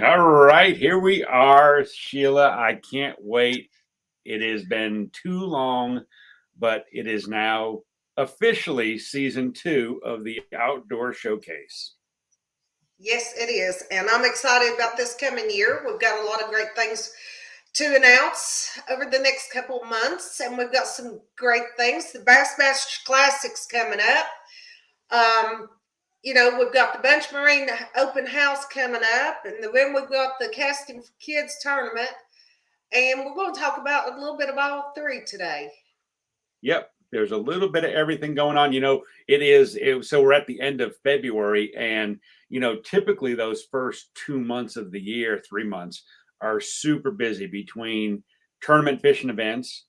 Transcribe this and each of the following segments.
All right, here we are, Sheila. I can't wait. It has been too long, but it is now officially season 2 of the Outdoor Showcase. Yes, it is. And I'm excited about this coming year. We've got a lot of great things to announce over the next couple of months, and we've got some great things. The Bassmaster Classic's coming up. Um, we've got the Bunch Marine Open House coming up, and then we've got the Casting for Kids tournament. And we're going to talk about a little bit of all three today. Yep, there's a little bit of everything going on. So we're at the end of February, and typically those first 2 months of the year, 3 months, are super busy between tournament fishing events,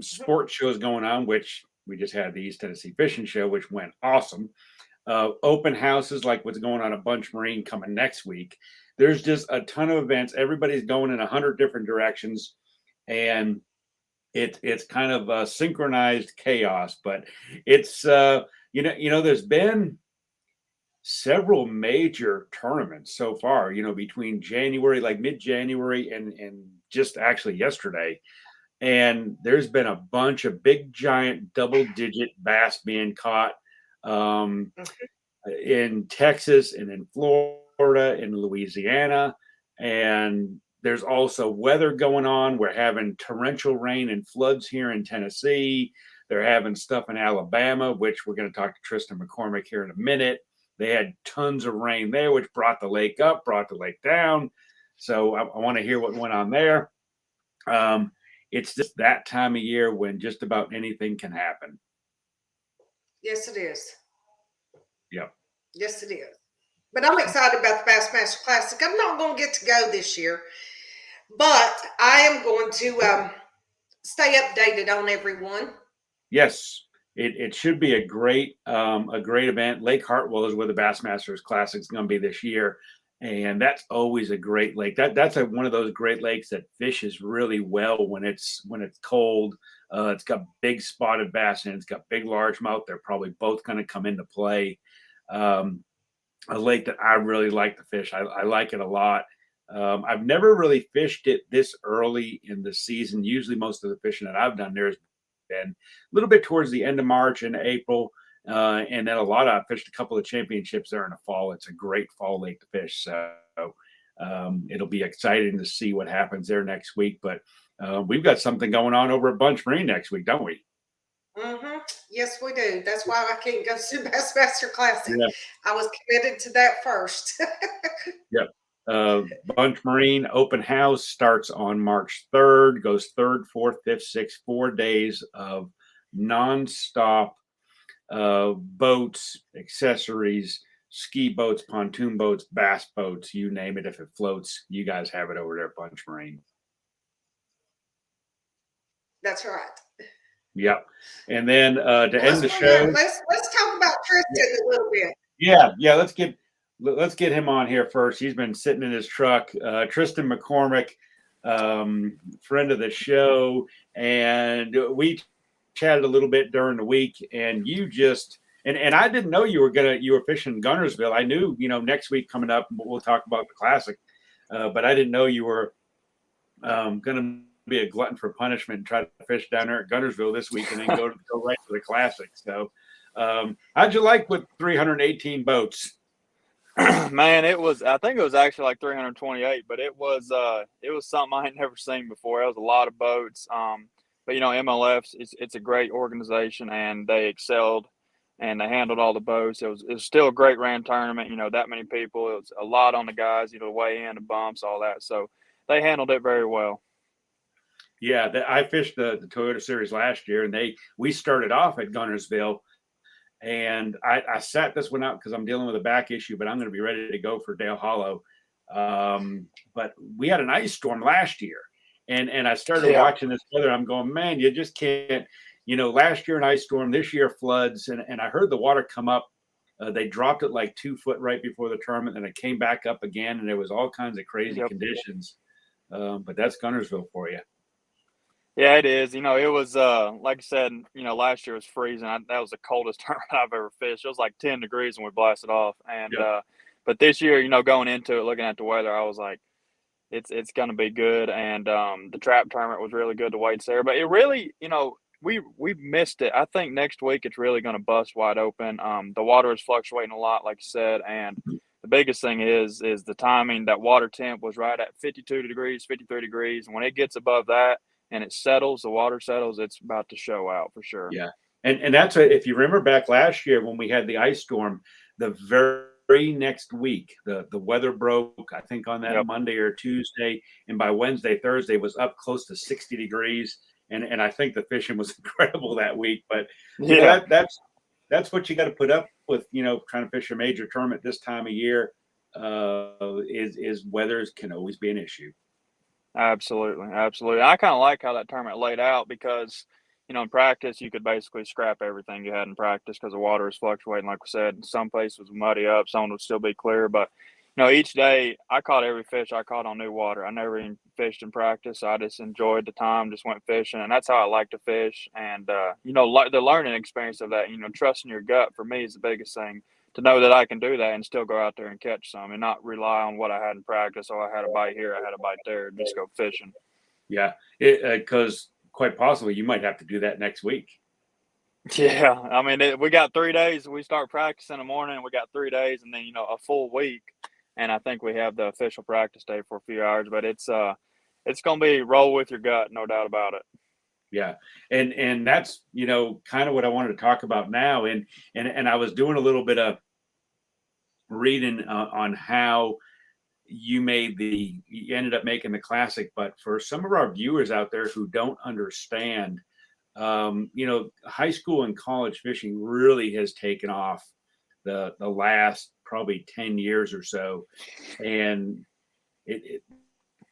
sports shows going on, which we just had the East Tennessee Fishing Show, which went awesome. Open houses like what's going on at Bunch Marine coming next week. There's just a ton of events. Everybody's going in 100 different directions, and it's kind of a synchronized chaos. But it's there's been several major tournaments so far. Between January, like mid-January, and just actually yesterday. And there's been a bunch of big, giant, double-digit bass being caught in Texas and in Florida and Louisiana. And there's also weather going on. We're having torrential rain and floods here in Tennessee. They're having stuff in Alabama, which we're going to talk to Tristan McCormick here in a minute. They had tons of rain there, which brought the lake up, brought the lake down. So I want to hear what went on there. It's just that time of year when just about anything can happen. Yes, it is. Yep. Yes, it is. But I'm excited about the Bassmaster Classic. I'm not going to get to go this year, but I am going to stay updated on everyone. Yes, it should be a great event. Lake Hartwell is where the Bassmasters Classic is going to be this year, and that's always a great lake. That's one of those great lakes that fishes really well when it's cold. It's got big spotted bass and it's got big largemouth. They're probably both going to come into play. A lake that I really like to fish. I like it a lot. I've never really fished it this early in the season. Usually, most of the fishing that I've done there has been a little bit towards the end of March and April. And then I fished a couple of championships there in the fall. It's a great fall lake to fish. So it'll be exciting to see what happens there next week. But we've got something going on over at Bunch Marine next week, don't we? Mm-hmm. Yes, we do. That's why I can't go to the Bassmaster Classic. Yeah. I was committed to that first. Yep. Bunch Marine Open House starts on March 3rd, goes 3rd, 4th, 5th, 6th, 4 days of nonstop boats, accessories, ski boats, pontoon boats, bass boats, you name it. If it floats, you guys have it over there at Bunch Marine. That's right. Yep. And then to end the show, let's talk about Tristan a little bit. Yeah. Let's get him on here first. He's been sitting in his truck. Tristan McCormick, friend of the show, and we chatted a little bit during the week. And you just and I didn't know you were fishing Guntersville. I knew next week coming up we'll talk about the classic, but I didn't know you were going to be a glutton for punishment and try to fish down there at Guntersville this week and then go right to the classic. So, how'd you like with 318 boats? Man, I think it was actually like 328, but it was something I had never seen before. It was a lot of boats. But MLF's it's a great organization and they excelled and they handled all the boats. It was still a great ran tournament, that many people. It was a lot on the guys, the weigh in, the bumps, all that. So they handled it very well. Yeah, I fished the Toyota Series last year and we started off at Guntersville. And I sat this one out because I'm dealing with a back issue, but I'm going to be ready to go for Dale Hollow. But we had an ice storm last year, and I started watching this weather. I'm going, man, you just can't. Last year an ice storm, this year floods, and I heard the water come up. They dropped it like 2 foot right before the tournament, and it came back up again, and there was all kinds of crazy conditions. But that's Guntersville for you. Yeah, it is. It was like I said, last year was freezing. That was the coldest tournament I've ever fished. It was like 10 degrees when we blasted off. And but But this year, going into it, looking at the weather, I was like, it's going to be good. And the trap tournament was really good. The weights there, but it really, we missed it. I think next week it's really going to bust wide open. The water is fluctuating a lot, like you said, and the biggest thing is the timing. That water temp was right at 52 degrees, 53 degrees, and when it gets above that and it settles, the water settles, it's about to show out for sure. Yeah, and that's if you remember back last year when we had the ice storm, the very next week the weather broke. I think on that Yep. Monday or Tuesday, and by Wednesday, Thursday was up close to 60 degrees, and I think the fishing was incredible that week. But Yeah. That's what you got to put up with, trying to fish a major tournament this time of year. Is weathers can always be an issue. Absolutely, absolutely. I kind of like how that tournament laid out because, in practice you could basically scrap everything you had in practice because the water is fluctuating. Like we said, some places would muddy up, some would still be clear. But each day I caught every fish I caught on new water. I never even fished in practice. So I just enjoyed the time, just went fishing, and that's how I like to fish. And the learning experience of that, trusting your gut for me is the biggest thing. To know that I can do that and still go out there and catch some and not rely on what I had in practice. Oh, I had a bite here, I had a bite there, just go fishing. Yeah, because quite possibly you might have to do that next week. Yeah, I mean, we got 3 days. We start practice in the morning. We got 3 days, and then a full week. And I think we have the official practice day for a few hours. But it's gonna be roll with your gut, no doubt about it. Yeah, and that's kind of what I wanted to talk about now. And I was doing a little bit of reading on how you ended up making the classic. But for some of our viewers out there who don't understand, high school and college fishing really has taken off the last probably 10 years or so, and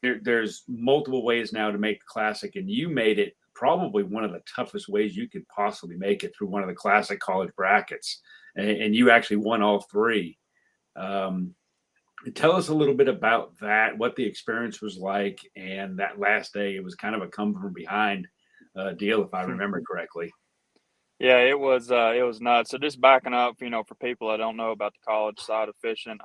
there's multiple ways now to make the classic, and you made it probably one of the toughest ways you could possibly make it through one of the classic college brackets, and you actually won all three. Tell us a little bit about that, what the experience was like, and that last day. It was kind of a come from behind deal, if I remember correctly. Yeah, it was nuts. So just backing up, for people that don't know about the college side of fishing,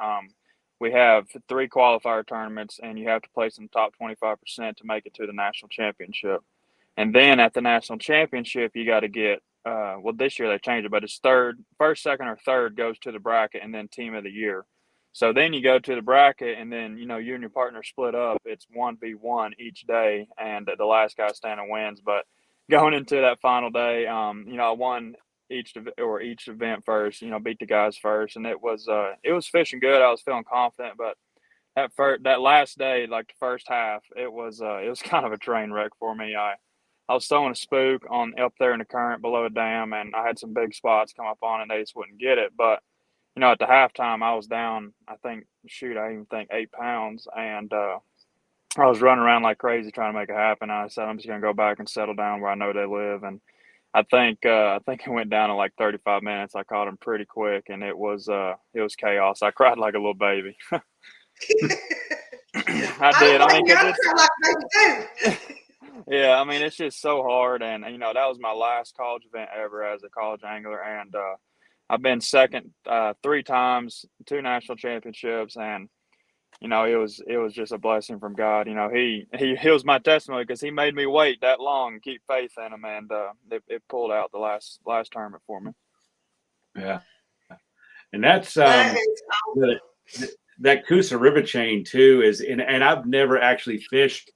we have 3 qualifier tournaments, and you have to place in the top 25% to make it to the national championship. And then at the national championship, you got to get this year they changed it, but it's first, second, or third goes to the bracket, and then team of the year. So then you go to the bracket, and then you and your partner split up. It's 1v1 each day, and the last guy standing wins. But going into that final day, I won each event first. Beat the guys first, and it was fishing good. I was feeling confident, but that last day, like the first half, it was kind of a train wreck for me. I was throwing a spook on up there in the current below a dam, and I had some big spots come up on it, and they just wouldn't get it. But at the halftime, I was down, I even think 8 pounds, and I was running around like crazy trying to make it happen. I said, I'm just going to go back and settle down where I know they live. And I think it went down in like 35 minutes. I caught them pretty quick, and it was chaos. I cried like a little baby. I did. I mean, yeah, I mean, it's just so hard. And, that was my last college event ever as a college angler. And I've been second 3 times, 2 national championships. And, it was just a blessing from God. He was my testimony because he made me wait that long and keep faith in him. And it pulled out the last tournament for me. Yeah. And that's that Coosa River chain too and I've never actually fished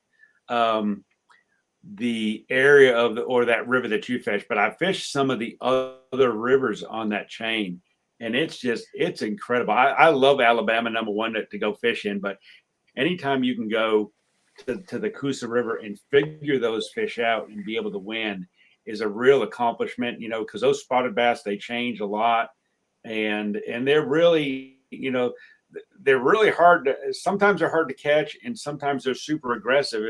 the area or that river that you fished, but I fished some of the other rivers on that chain, and it's incredible. I love Alabama, number one, to go fish in, but anytime you can go to the Coosa River and figure those fish out and be able to win is a real accomplishment, because those spotted bass, they change a lot, and they're really, they're really sometimes they're hard to catch, and sometimes they're super aggressive,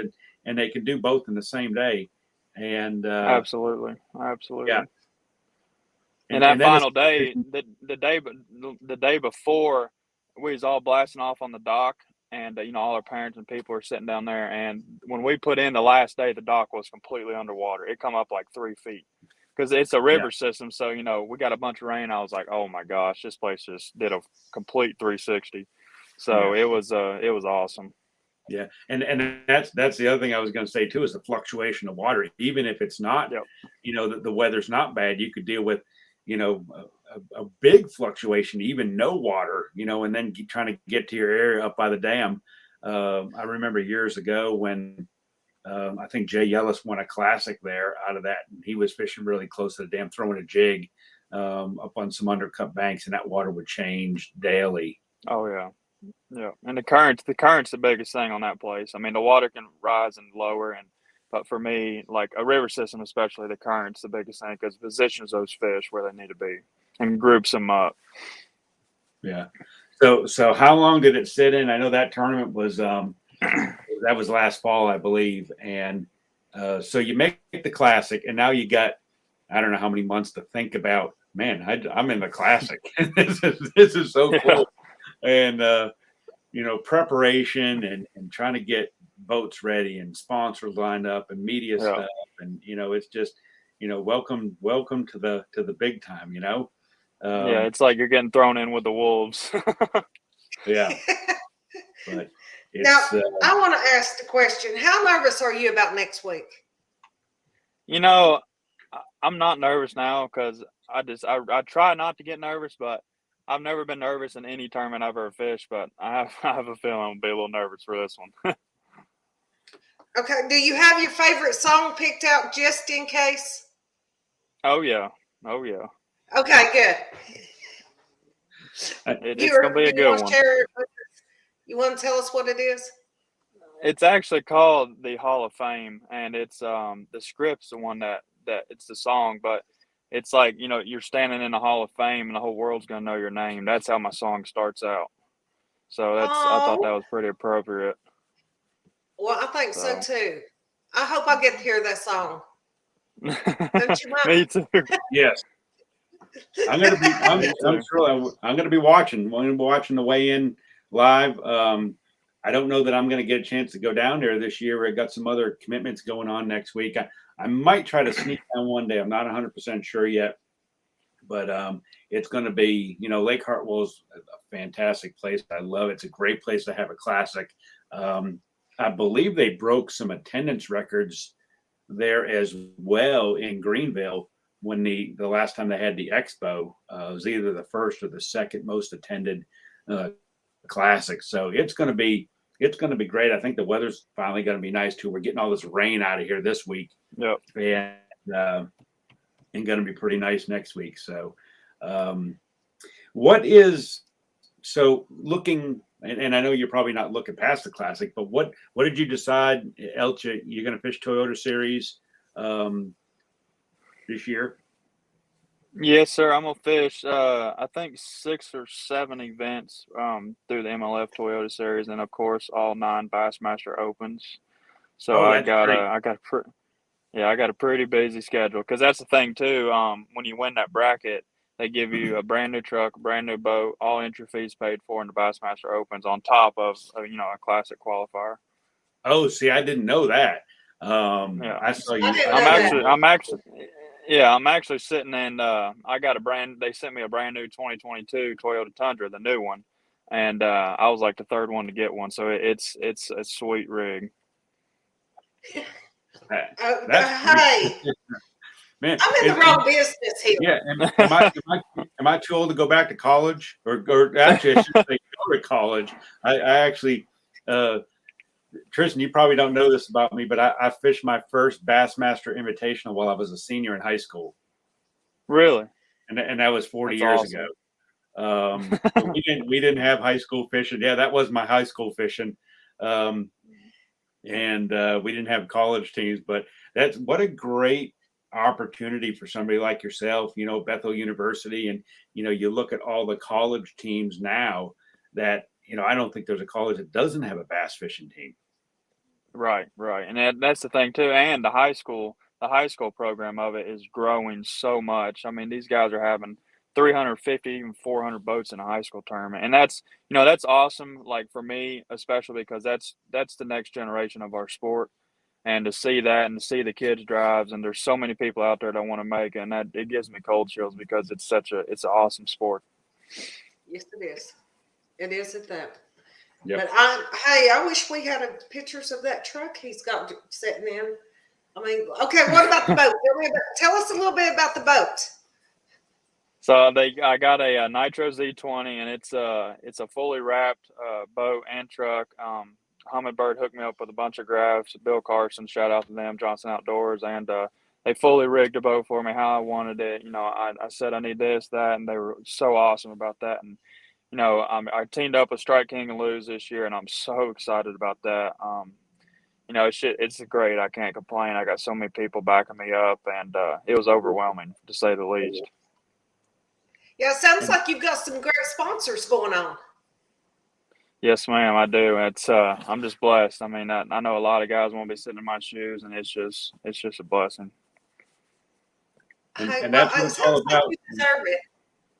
and they can do both in the same day. And absolutely. Yeah. And that final day, the day before, we was all blasting off on the dock, and all our parents and people were sitting down there. And when we put in the last day, the dock was completely underwater. It come up like 3 feet because it's a river system. So we got a bunch of rain. I was like, oh my gosh, this place just did a complete 360. So it was awesome. Yeah, and that's the other thing I was going to say too is the fluctuation of water. Even if it's not, Yep. the weather's not bad, you could deal with, a big fluctuation, even no water, and then trying to get to your area up by the dam. I remember years ago when I think Jay Yellis won a classic there out of that, and he was fishing really close to the dam, throwing a jig up on some undercut banks, and that water would change daily. Oh yeah. Yeah, and the current's the biggest thing on that place. I mean, the water can rise and lower, but for me, like a river system, especially the current's the biggest thing because it positions those fish where they need to be and groups them up. Yeah. So how long did it sit in? I know that tournament was that was last fall, I believe, and so you make the classic, and now you got I don't know how many months to think about. Man, I'm in the classic. This is so cool. And preparation and trying to get boats ready and sponsors lined up and media stuff, and it's just welcome to the big time. Yeah, it's like you're getting thrown in with the wolves. Yeah, but now I want to ask the question: how nervous are you about next week? I'm not nervous now because I try not to get nervous, but I've never been nervous in any tournament I've ever fished, but I have a feeling I'll be a little nervous for this one. Okay. Do you have your favorite song picked out just in case? Oh yeah. Oh yeah. Okay, good. It's gonna be a good one. You want to tell us what it is? It's actually called the Hall of Fame, and it's the script's the one that it's the song, but it's like you're standing in the Hall of Fame, and the whole world's gonna know your name. That's how my song starts out. So I thought that was pretty appropriate. Well, I think so too. I hope I get to hear that song. Don't you mind? Me too. Yes. I'm gonna be. I'm gonna be watching. I'm gonna be watching the weigh-in live. I don't know that I'm gonna get a chance to go down there this year. I got some other commitments going on next week. I might try to sneak down one day. I'm not 100% sure yet, but it's going to be. Lake Hartwell is a fantastic place. I love it. It's a great place to have a classic. I believe they broke some attendance records there as well in Greenville when the last time they had the expo. It was either the first or the second most attended classic. So it's going to be great. I think the weather's finally going to be nice too. We're getting all this rain out of here this week. Yep. And going to be pretty nice next week. So looking, and I know you're probably not looking past the classic, but what did you decide, Elche, you're going to fish Toyota Series this year? Yes, sir. I'm gonna fish. I think 6 or 7 events through the MLF Toyota Series, and of course all 9 Bassmaster Opens. So I got a pretty busy schedule because that's the thing too. When you win that bracket, they give you a brand new truck, a brand new boat, all entry fees paid for in the Bassmaster Opens on top of a classic qualifier. Oh, see, I didn't know that. Yeah, I saw you. I'm actually sitting in. They sent me a brand new 2022 Toyota Tundra, the new one, and I was like the third one to get one. So it's a sweet rig. Hey, man, I'm in the wrong business here. Yeah, am I too old to go back to college, or actually I should say go to college? I actually. Tristan, you probably don't know this about me, but I fished my first Bassmaster Invitational while I was a senior in high school. Really? And that was 40 That's years awesome. ago. We didn't have high school fishing. Yeah, that was my high school fishing. And we didn't have college teams, but what a great opportunity for somebody like yourself, Bethel University. And, you look at all the college teams now that, I don't think there's a college that doesn't have a bass fishing team. Right. And that's the thing too. And the high school program of it is growing so much. I mean, these guys are having 350, even 400 boats in a high school tournament. And that's awesome. Like for me, especially because that's the next generation of our sport. And to see that and to see the kids drives, and there's so many people out there that want to make it, and that it gives me cold chills because it's an awesome sport. Yes, it is. It is at that. Yep. But I wish we had pictures of that truck he's got sitting in. I mean, okay, what about the boat? Tell us a little bit about the boat. So I got a Nitro Z20, and it's a fully wrapped boat and truck. Humminbird hooked me up with a bunch of graphs. Bill Carson, shout out to them, Johnson Outdoors, and they fully rigged the boat for me how I wanted it. You know, I said I need this, that, and they were so awesome about that. And you know, I teamed up with Strike King and Lose this year, and I'm so excited about that. You know, it's great. I can't complain. I got so many people backing me up, and it was overwhelming to say the least. Yeah, it sounds like you've got some great sponsors going on. Yes, ma'am, I do. It's I'm just blessed. I mean, I know a lot of guys won't be sitting in my shoes, and it's just a blessing. And that's what it's all about. You deserve it.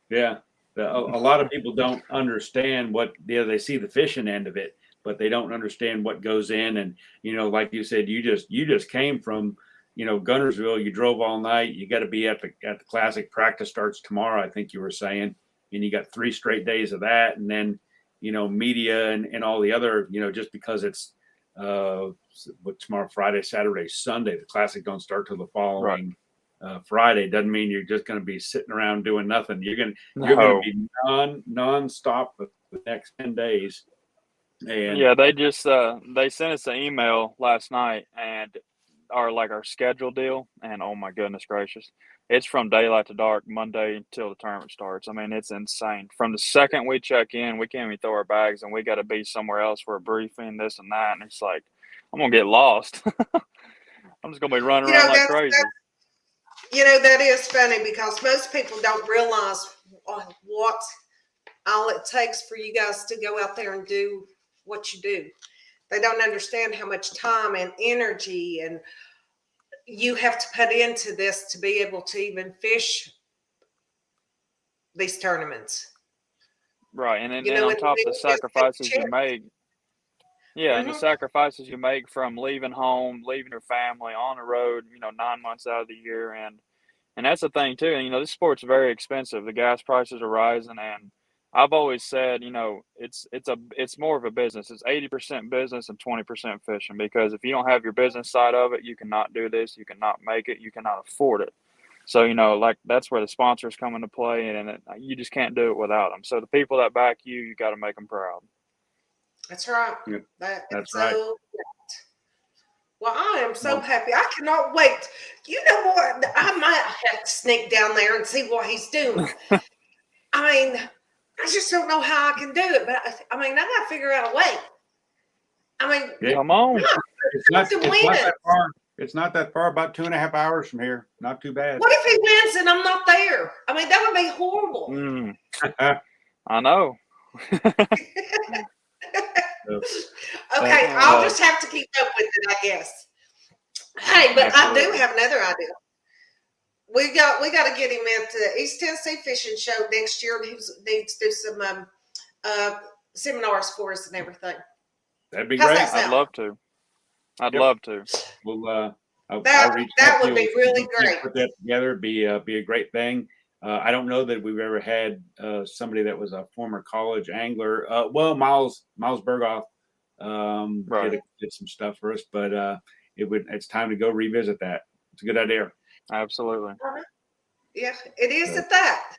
Yeah. A lot of people don't understand what, they see the fishing end of it, but they don't understand what goes in. And, you know, like you said, you just came from, you know, Gunnersville. You drove all night. You got to be at the Classic. Practice starts tomorrow, I think you were saying, and you got 3 straight days of that. And then, you know, media and all the other, you know, just because it's tomorrow, Friday, Saturday, Sunday, the Classic don't start till the following Friday. Doesn't mean you're just going to be sitting around doing nothing. You're going to be nonstop for the next 10 days. And yeah, they just they sent us an email last night and our schedule deal, and oh my goodness gracious, it's from daylight to dark Monday until the tournament starts. I mean, it's insane. From the second we check in, we can't even throw our bags, and we got to be somewhere else for a briefing, this and that, and it's like I'm gonna get lost. I'm just gonna be running around like crazy. You know, that is funny because most people don't realize what all it takes for you guys to go out there and do what you do. They don't understand how much time and energy and you have to put into this to be able to even fish these tournaments. Right, and then on top of the sacrifices you make, and the sacrifices you make from leaving home, leaving your family on the road, you know, 9 months out of the year, and that's the thing too. And you know, this sport's very expensive. The gas prices are rising, and I've always said, you know, it's more of a business. It's 80% business and 20% fishing, because if you don't have your business side of it, you cannot do this. You cannot make it. You cannot afford it. So, you know, like that's where the sponsors come into play, and you just can't do it without them. So the people that back you, you got to make them proud. That's right. Yep. That's right. Well, I am so happy. I cannot wait. You know what? I might have to sneak down there and see what he's doing. I mean, I just don't know how I can do it, but I mean, I got to figure out a way. I mean, come on. It's not that far. It's not that far. About 2.5 hours from here. Not too bad. What if he wins and I'm not there? I mean, that would be horrible. I know. Okay, I'll just have to keep up with it, I guess. Hey, but absolutely. I do have another idea. We got to get him at the East Tennessee Fishing Show next year. He needs to do some seminars for us and everything. That'd be great. I'd love to. I'd love to. Well, that would be really great. Put that together. Be a great thing. I don't know that we've ever had somebody that was a former college angler. Miles Berghoff did some stuff for us, but it's time to go revisit that. It's a good idea. Absolutely. Yeah, it is at that.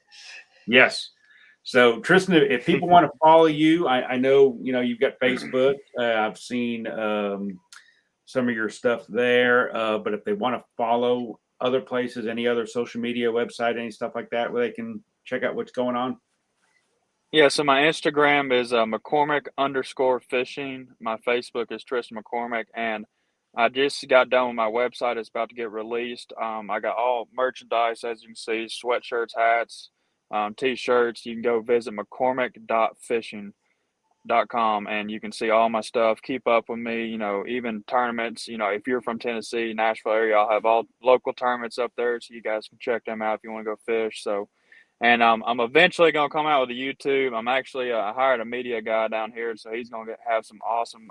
Yes. So Tristan, if people want to follow you, I know, you know, you've got Facebook. I've seen some of your stuff there, but if they want to follow other places, any other social media website, any stuff like that, where they can check out what's going on? Yeah, so my Instagram is McCormick_fishing. My Facebook is Tristan McCormick, and I just got done with my website. It's about to get released. I got all merchandise, as you can see, sweatshirts, hats, T-shirts. You can go visit McCormick.fishing.com, and you can see all my stuff. Keep up with me, you know, even tournaments. You know, if you're from Tennessee, Nashville area, I'll have all local tournaments up there, so you guys can check them out if you want to go fish. So, and I'm eventually going to come out with a YouTube. I'm actually I hired a media guy down here, so he's going to have some awesome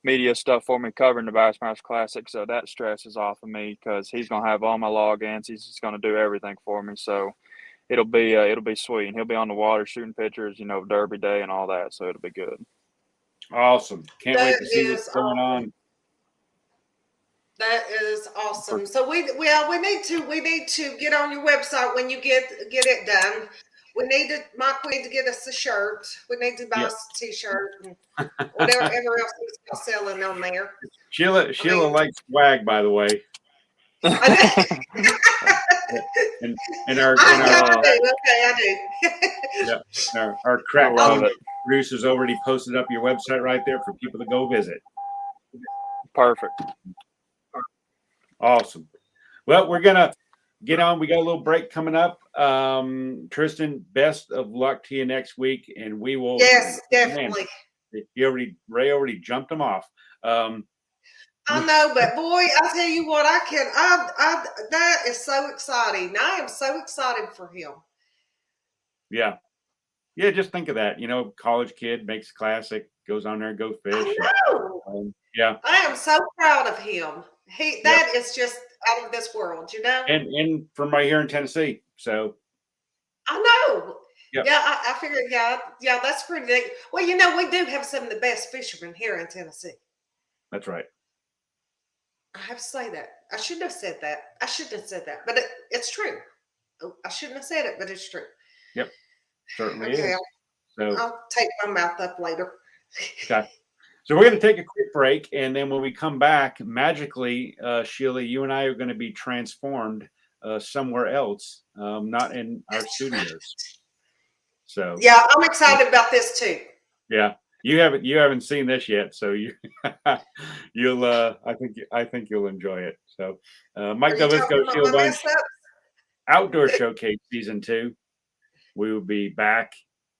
media stuff for me covering the Bassmasters Classic. So that stress is off of me because he's going to have all my logins. He's just going to do everything for me. So it'll be sweet, and he'll be on the water shooting pictures, you know, Derby Day and all that. So it'll be good. Awesome. Can't wait That to see what's is going on. That is awesome. So we need to get on your website when you get it done. We need to, Mike. We need to get us a shirt. We need to buy Yep. us a T-shirt and whatever else is selling on there. Sheila likes swag, by the way. And I do. Yeah, our crack producers already posted up your website right there for people to go visit. Perfect. Awesome. Well, we're gonna get on. We got a little break coming up. Tristan, best of luck to you next week, and we will. Yes, definitely. Ray already jumped him off. I know, but boy, I tell you what, that is so exciting. I am so excited for him. Yeah. Just think of that. College kid makes classic, goes on there and go fish. I know. Yeah. I am so proud of him. That is just out of this world, And from right here in Tennessee. So I know. Yep. Yeah, I figured, yeah, that's pretty neat. Well, we do have some of the best fishermen here in Tennessee. That's right. I have to say that. I shouldn't have said that. But it's true. I shouldn't have said it, but it's true. Yep. Certainly is. So I'll take my mouth up later. Okay. So we're going to take a quick break, and then when we come back, magically, Sheila, you and I are going to be transformed somewhere else, not in our studios. So yeah, I'm excited about this too. Yeah, you haven't seen this yet, so you'll I think you'll enjoy it. So Mike DelVisco Shelia Bunch Outdoor Showcase Season 2. We will be back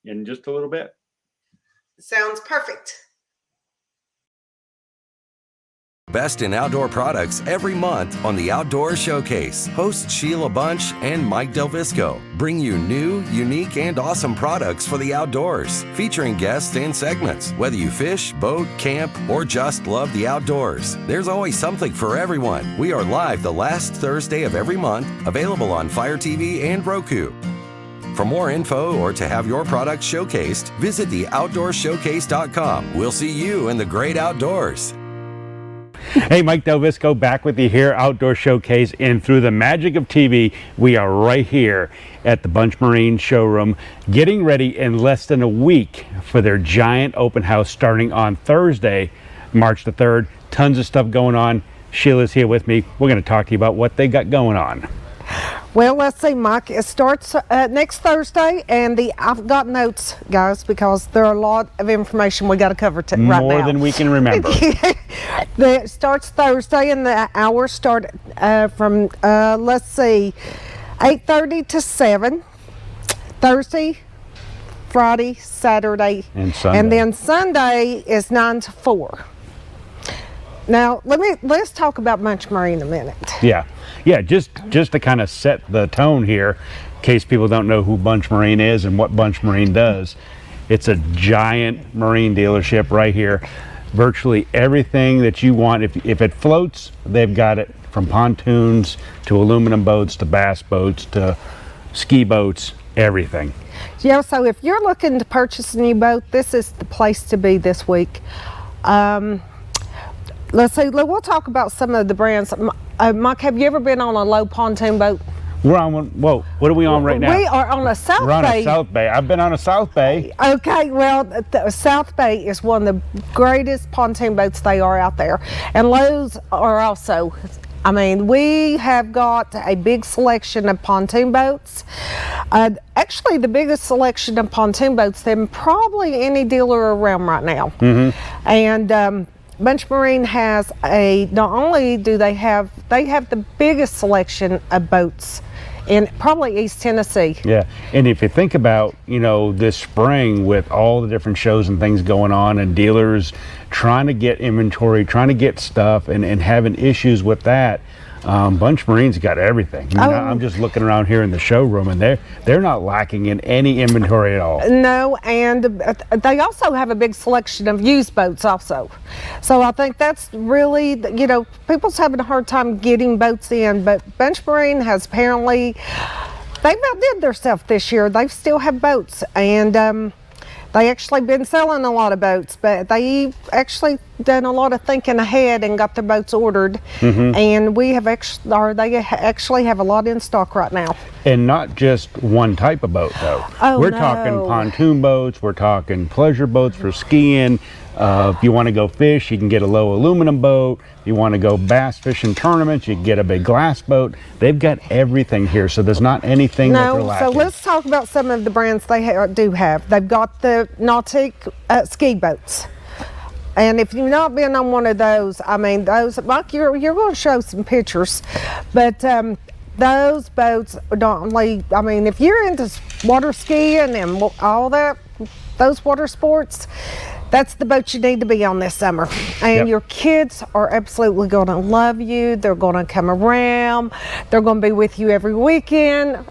in just a little bit. Sounds perfect. Best in outdoor products every month on the Outdoor Showcase. Hosts Shelia Bunch and Mike DelVisco bring you new, unique, and awesome products for the outdoors, featuring guests and segments. Whether you fish, boat, camp, or just love the outdoors, there's always something for everyone. We are live the last Thursday of every month, available on Fire TV and Roku. For more info or to have your products showcased, visit theoutdoorshowcase.com. We'll see you in the great outdoors. Hey, Mike DelVisco back with you here, Outdoor Showcase, and through the magic of TV, we are right here at the Bunch Marine showroom, getting ready in less than a week for their giant open house starting on Thursday, March the 3rd. Tons of stuff going on. Sheila's here with me. We're going to talk to you about what they got going on. Well, let's see, Mike. It starts next Thursday, and I've got notes, guys, because there are a lot of information we got to cover right now. More than we can remember. It starts Thursday, and the hours start from, let's see, 8:30 to 7. Thursday, Friday, Saturday, and Sunday. And then Sunday is 9 to 4. Now, let's talk about Bunch Marine a minute. Yeah, just to kind of set the tone here, in case people don't know who Bunch Marine is and what Bunch Marine does. It's a giant marine dealership right here. Virtually everything that you want. If it floats, they've got it, from pontoons to aluminum boats to bass boats to ski boats, everything. Yeah, so if you're looking to purchase a new boat, this is the place to be this week. Let's see, we'll talk about some of the brands. Mike, have you ever been on a low pontoon boat? We're on one. Whoa, what are we on right now? We are on a South Bay. We're on a South Bay. I've been on a South Bay. Okay, well, the South Bay is one of the greatest pontoon boats they are out there. And lows are also, we have got a big selection of pontoon boats. Actually, the biggest selection of pontoon boats than probably any dealer around right now. Mm-hmm. And Bunch Marine has not only do they have the biggest selection of boats in probably East Tennessee. Yeah, and if you think about, this spring with all the different shows and things going on and dealers trying to get inventory, trying to get stuff and having issues with that, Bunch Marine's got everything. I'm just looking around here in the showroom, and they're not lacking in any inventory at all. No, and they also have a big selection of used boats also. So I think that's really, people's having a hard time getting boats in, but Bunch Marine has apparently, they've outdid themselves this year. They still have boats, and They actually been selling a lot of boats, but they actually done a lot of thinking ahead and got their boats ordered. And we have actually, or they actually have a lot in stock right now. And not just one type of boat, though. Oh, We're no. talking pontoon boats. We're talking pleasure boats for skiing. If you want to go fish, you can get a low aluminum boat. If you want to go bass fishing tournaments, you can get a big glass boat. They've got everything here, so there's not anything that they're No, lacking. so let's talk about some of the brands they do have. They've got the Nautic ski boats. And if you've not been on one of those, I mean, those, Mike, you're going to show some pictures, but those boats not only, I mean, if you're into water skiing and all that, those water sports, that's the boat you need to be on this summer. And your kids are absolutely going to love you. They're going to come around. They're going to be with you every weekend.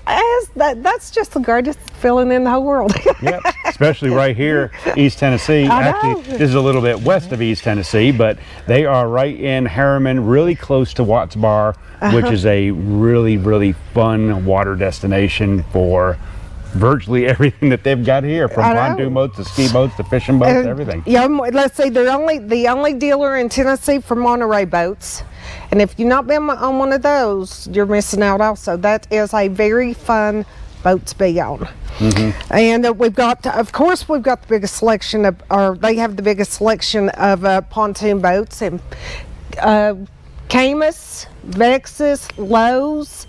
That's just the greatest feeling in the whole world. Yep, especially right here, East Tennessee. I know. Actually, this is a little bit west of East Tennessee, but they are right in Harriman, really close to Watts Bar, which is a really, really fun water destination for virtually everything that they've got here, from pontoon boats to ski boats to fishing boats, everything. Yeah, let's see, they're the only dealer in Tennessee for Monterey boats. And if you've not been on one of those, you're missing out also. That is a very fun boat to be on. And we've got, of course, we've got the biggest selection of, or they have the biggest selection of pontoon boats. And Camus, Vexus, Lowe's.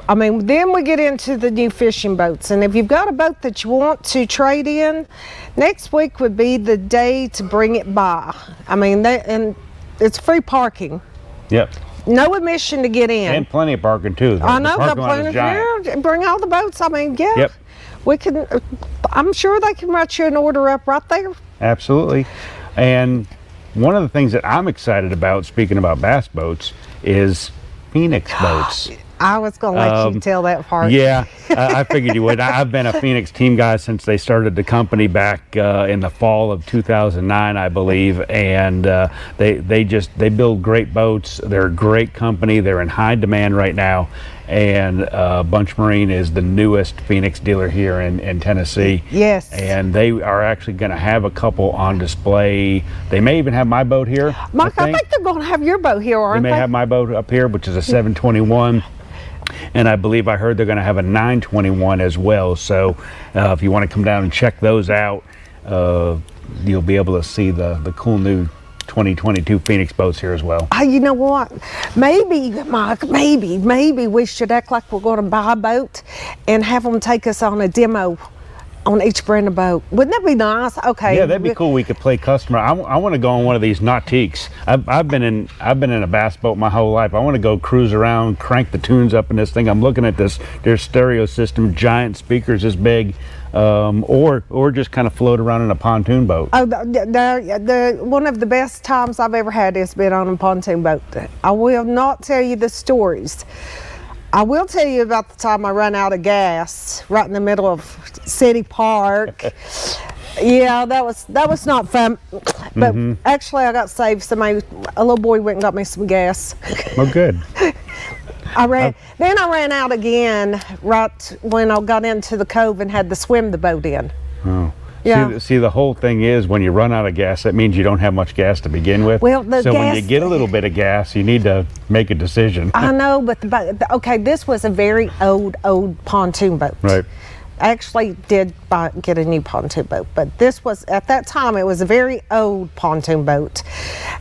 I mean, then we get into the new fishing boats. And if you've got a boat that you want to trade in, next week would be the day to bring it by. I mean, and it's free parking. Yep. No admission to get in. And plenty of parking too. I know, the got parking lot is plenty giant. here. Bring all the boats. I mean, yeah. Yep. We can, I'm sure they can write you an order up right there. Absolutely. And one of the things that I'm excited about, speaking about bass boats, is Phoenix boats. I was going to let you tell that part. Yeah, I figured you would. I've been a Phoenix team guy since they started the company back in the fall of 2009, I believe. And they build great boats. They're a great company. They're in high demand right now. And Bunch Marine is the newest Phoenix dealer here in Tennessee. Yes. And they are actually going to have a couple on display. They may even have my boat here. Mike, I think they're going to have your boat here, They aren't they? may have my boat up here, which is a 721. And I believe I heard they're going to have a 921 as well. So if you want to come down and check those out, you'll be able to see the cool new 2022 Phoenix boats here as well. You know what? Maybe, Mike, maybe we should act like we're going to buy a boat and have them take us on a demo on each brand of boat. Wouldn't that be nice? Okay. Yeah, that'd be cool. We could play customer. I want to go on one of these Nautiques. I've been in a bass boat my whole life. I want to go cruise around, crank the tunes up in this thing. I'm looking at their stereo system, giant speakers this big, or just kind of float around in a pontoon boat. Oh, one of the best times I've ever had has been on a pontoon boat. I will not tell you the stories. I will tell you about the time I ran out of gas right in the middle of City Park. Yeah, that was not fun. But actually, I got saved. A little boy went and got me some gas. Oh, good. Then I ran out again right when I got into the cove and had to swim the boat in. Oh. Yeah. See, the whole thing is when you run out of gas, that means you don't have much gas to begin with. Well, so when you get a little bit of gas, you need to make a decision. I know, but okay, this was a very old pontoon boat. Right. I actually did get a new pontoon boat, but this was, at that time, it was a very old pontoon boat,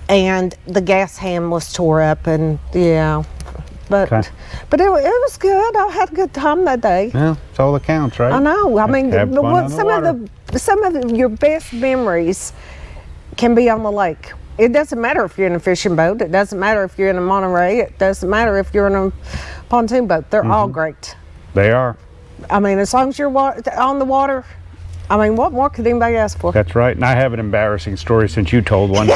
and the gas hand was tore up, and yeah. But it was good. I had a good time that day. Well, it's all that counts, right? I know. I mean, Have fun on the water. some of your best memories can be on the lake. It doesn't matter if you're in a fishing boat. It doesn't matter if you're in a Monterey. It doesn't matter if you're in a pontoon boat. They're all great. They are. I mean, as long as you're on the water, I mean, what more could anybody ask for? That's right. And I have an embarrassing story since you told one.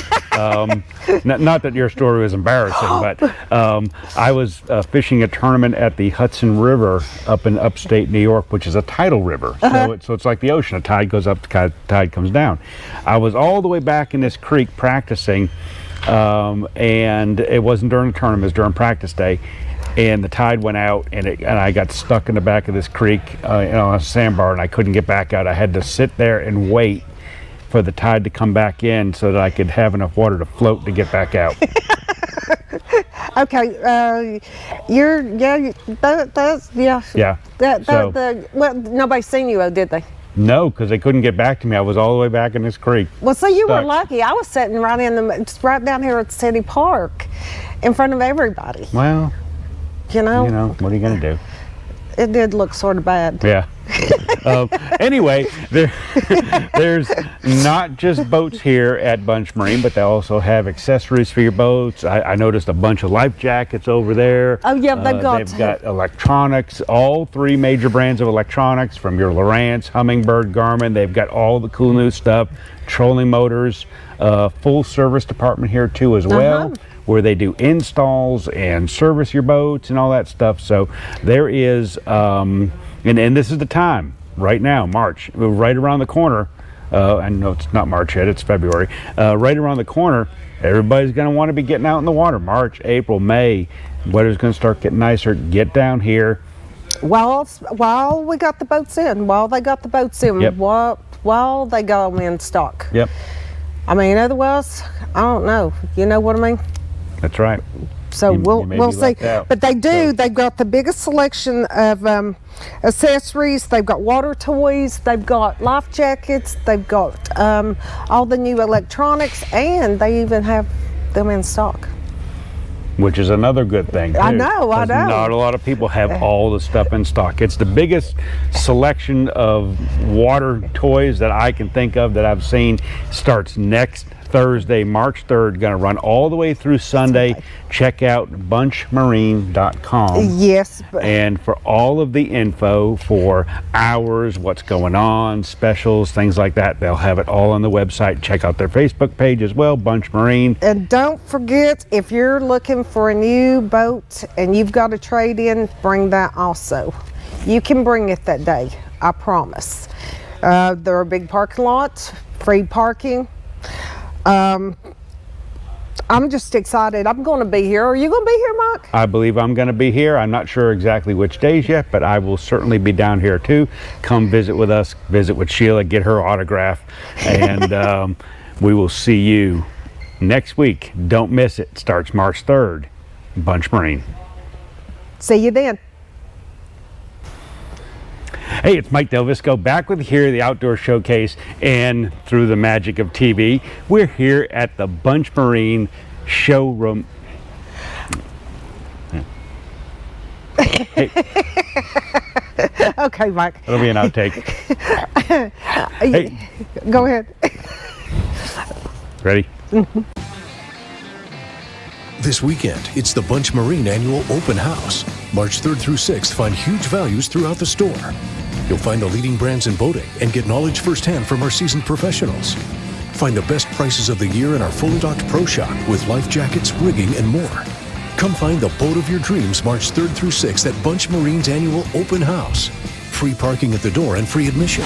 Not that your story was embarrassing, but I was fishing a tournament at the Hudson River up in upstate New York, which is a tidal river. So it's like the ocean. A tide goes up, tide comes down. I was all the way back in this creek practicing, and it wasn't during the tournament, it was during practice day. and the tide went out, and I got stuck in the back of this creek on a sandbar, and I couldn't get back out. I had to sit there and wait for the tide to come back in so that I could have enough water to float to get back out. Okay, that's Yeah. Well, nobody seen you, did they? No, because they couldn't get back to me. I was all the way back in this creek. Well, so you were Stuck. lucky. I was sitting right down here at City Park, in front of everybody. Well, You know, what are you gonna do? it did look sort of bad. Yeah. Anyway, there's not just boats here at Bunch Marine, but they also have accessories for your boats. I noticed a bunch of life jackets over there. Oh yeah, they've got electronics, all three major brands of electronics, from your Lowrance, Humminbird, Garmin. They've got all the cool new stuff, trolling motors, full service department here too as well, where they do installs and service your boats and all that stuff. So there is, and this is the time right now, March, right around the corner. I know it's not March yet, it's February. Right around the corner, everybody's going to want to be getting out in the water. March, April, May, weather's going to start getting nicer. Get down here. While we got the boats in, while they got the boats in, Yep. while they got them in stock. Yep, I mean, otherwise, I don't know. You know what I mean? that's right. So You we'll may we'll be see. left out. But they do. So- They've got the biggest selection of accessories. They've got water toys. They've got life jackets. They've got all the new electronics, and they even have them in stock. Which is another good thing. I too, know, 'cause Not a lot of people have all the stuff in stock. It's the biggest selection of water toys that I can think of that I've seen. Starts next Thursday, March 3rd, going to run all the way through Sunday. Check out bunchmarine.com. Yes. But And for all of the info for hours, what's going on, specials, things like that, they'll have it all on the website. Check out their Facebook page as well, Bunch Marine. And don't forget, if you're looking for a new boat and you've got a trade in, bring that also. You can bring it that day, I promise. There are big parking lots, free parking. I'm just excited. I'm going to be here. Are you going to be here, Mike? I believe I'm going to be here. I'm not sure exactly which days yet, but I will certainly be down here too. Come visit with us, visit with Sheila, get her autograph, and we will see you next week. Don't miss it. Starts March 3rd, Bunch Marine. See you then. Hey, it's Mike DelVisco back with you here at the Outdoor Showcase, and through the magic of TV, we're here at the Bunch Marine showroom. Hey, Okay, Mike. that'll be an outtake. Hey, Go ahead. ready? This weekend, it's the Bunch Marine Annual Open House. March 3rd through 6th, find huge values throughout the store. You'll find the leading brands in boating and get knowledge firsthand from our seasoned professionals. Find the best prices of the year in our fully docked pro shop with life jackets, rigging, and more. Come find the boat of your dreams March 3rd through 6th at Bunch Marine's Annual Open House. Free parking at the door and free admission.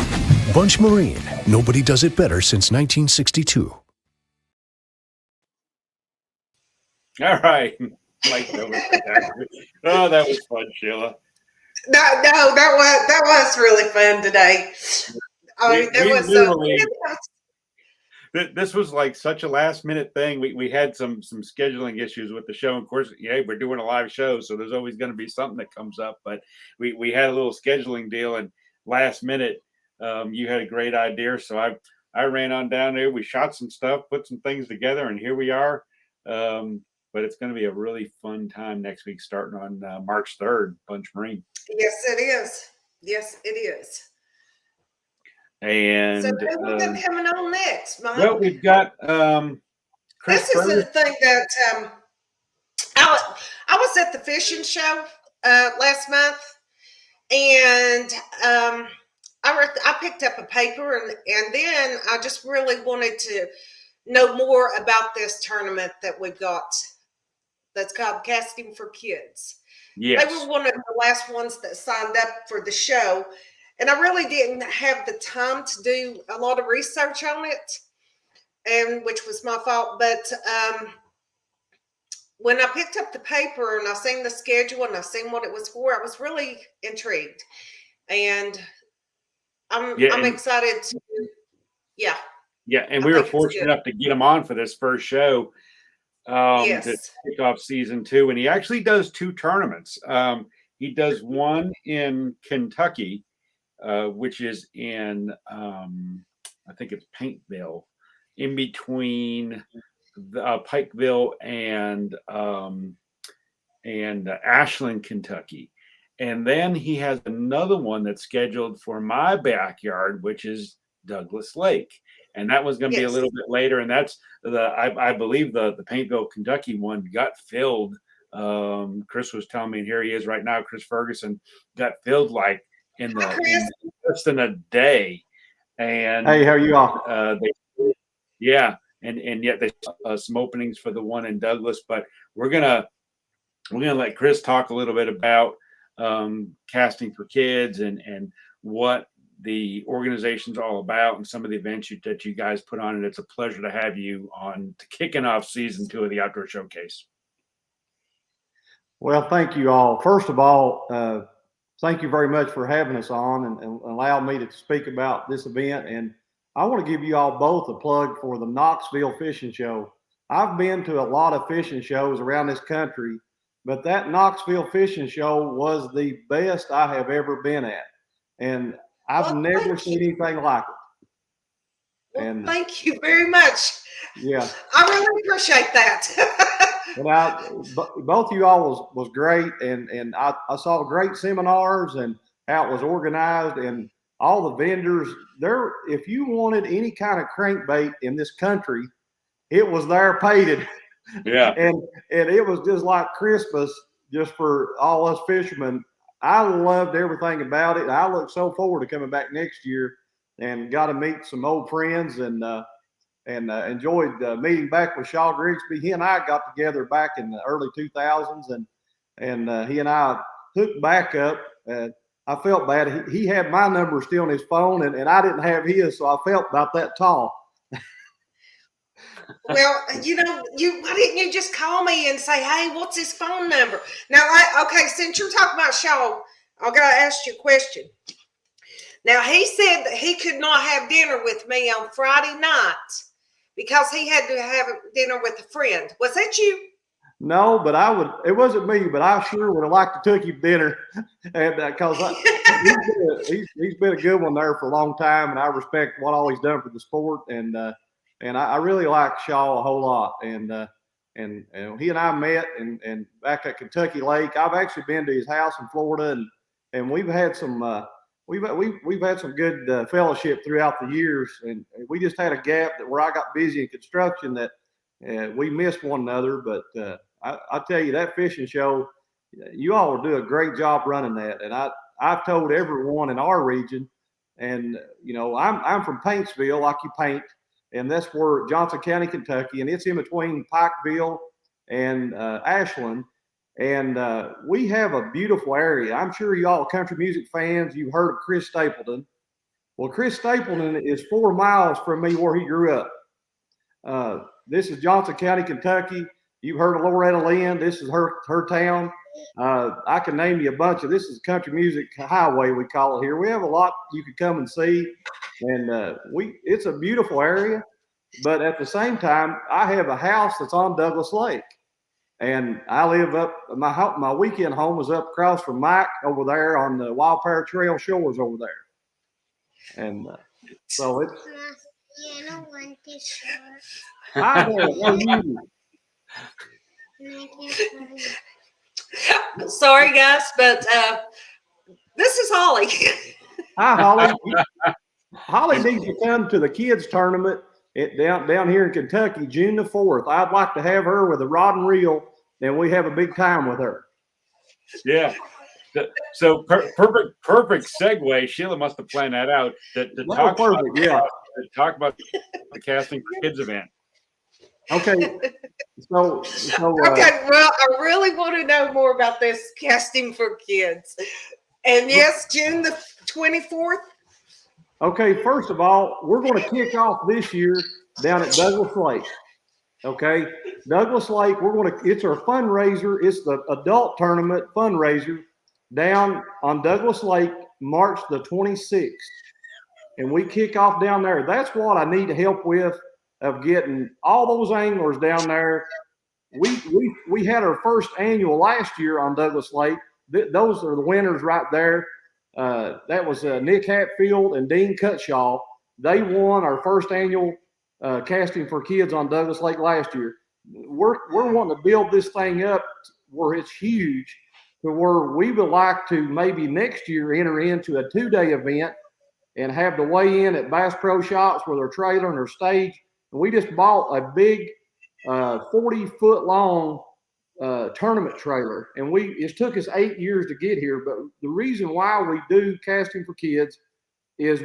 Bunch Marine. Nobody does it better since 1962. All right. Mike, oh, that was fun, Sheila. No, that was really fun today. I mean, This was like such a last minute thing. We had some scheduling issues with the show. Of course, yeah, we're doing a live show, so there's always going to be something that comes up. But we had a little scheduling deal, and last minute, you had a great idea, so I ran on down there. We shot some stuff, put some things together, and here we are. But it's going to be a really fun time next week, starting on March 3rd, Bunch Marine. Yes, it is. Yes, it is. And So who we got coming on next, Mike? well, we've got Chris This is the Ferguson. thing that I was at the fishing show last month, and I picked up a paper, and then I just really wanted to know more about this tournament that we've got that's called Casting for Kids. Yes. They were one of the last ones that signed up for the show, and I really didn't have the time to do a lot of research on it, and which was my fault. But when I picked up the paper and I seen the schedule and I seen what it was for, I was really intrigued, and I'm excited to. Yeah. Yeah, and I we were think it's fortunate good. enough to get him on for this first show to Yes. kick off season 2, and he actually does 2 tournaments. He does one in Kentucky, which is in I think it's Paintville, in between Pikeville and Ashland, Kentucky. And then he has another one that's scheduled for my backyard, which is Douglas Lake. And that was going to be a Yes. little bit later. And that's I believe the Paintville, Kentucky one got filled. Chris was telling me, and here he is right now, Chris Ferguson, got filled like in less than a day. And hey, how are you all? And yet there's some openings for the one in Douglas, but we're gonna let Chris talk a little bit about casting for kids and what the organization's all about and some of the events that you guys put on. And it's a pleasure to have you on to kicking off season 2 of the Outdoor Showcase. Well, thank you all. First of all, thank you very much for having us on and allow me to speak about this event. And I want to give you all both a plug for the Knoxville Fishing Show. I've been to a lot of fishing shows around this country, but that Knoxville Fishing Show was the best I have ever been at. And I've never seen anything like it. Well, And thank you very much. yeah. I really appreciate that. And both of you all was great, and I saw great seminars and how it was organized, and all the vendors there. If you wanted any kind of crankbait in this country, it was there painted. Yeah. and it was just like Christmas just for all us fishermen. I loved everything about it. I look so forward to coming back next year and got to meet some old friends and enjoyed meeting back with Shaw Grigsby. He and I got together back in the early 2000s, and he and I hooked back up. I felt bad. He had my number still on his phone, and I didn't have his, so I felt about that tall. Well, why didn't you just call me and say, hey, what's his phone number? Now, okay, since you're talking about Shaw, I got to ask you a question. Now, he said that he could not have dinner with me on Friday night because he had to have dinner with a friend. Was that you? No, but it wasn't me, but I sure would have liked to take him dinner. And because he's been a good one there for a long time, and I respect what all he's done for the sport. And I really like Shaw a whole lot. And he and I met and back at Kentucky Lake. I've actually been to his house in Florida, and we've had some we've had some good fellowship throughout the years. And we just had a gap where I got busy in construction that we missed one another. But I tell you, that fishing show, you all will do a great job running that. And I've told everyone in our region, and I'm from Paintsville, like you paint. And that's where Johnson County, Kentucky, and it's in between Pikeville and Ashland. And we have a beautiful area. I'm sure you all country music fans, you've heard of Chris Stapleton. Well, Chris Stapleton is 4 miles from me where he grew up. This is Johnson County, Kentucky. You've heard of Loretta Lynn. This is her town. I can name you a bunch of, this is country music highway, we call it here. We have a lot you could come and see. And it's a beautiful area, but at the same time, I have a house that's on Douglas Lake, and I live up. My weekend home is up across from Mike over there on the Wild Pear Trail shores over there, and so it's. I Sorry, guys, but this is Holly. Hi, Holly. Holly needs to come to the kids tournament down here in Kentucky, June the 4th. I'd like to have her with a rod and reel, and we have a big time with her. Yeah. So perfect segue. Sheila must have planned that out to talk about the Casting for Kids event. Okay. So okay. Well, I really want to know more about this Casting for Kids. And yes, June the 24th. Okay, first of all, we're going to kick off this year down at Douglas Lake. Okay, Douglas Lake, it's our fundraiser. It's the adult tournament fundraiser down on Douglas Lake, March the 26th. And we kick off down there. That's what I need help with, of getting all those anglers down there. We had our first annual last year on Douglas Lake. Those are the winners right there. That was Nick Hatfield and Dean Cutshaw. They won our first annual casting for kids on Douglas Lake last year. We're wanting to build this thing up where it's huge, to where we would like to maybe next year enter into a 2-day event and have the weigh in at Bass Pro Shops with their trailer and their stage. And we just bought a big 40-foot long tournament trailer, and it took us 8 years to get here. But the reason why we do casting for kids is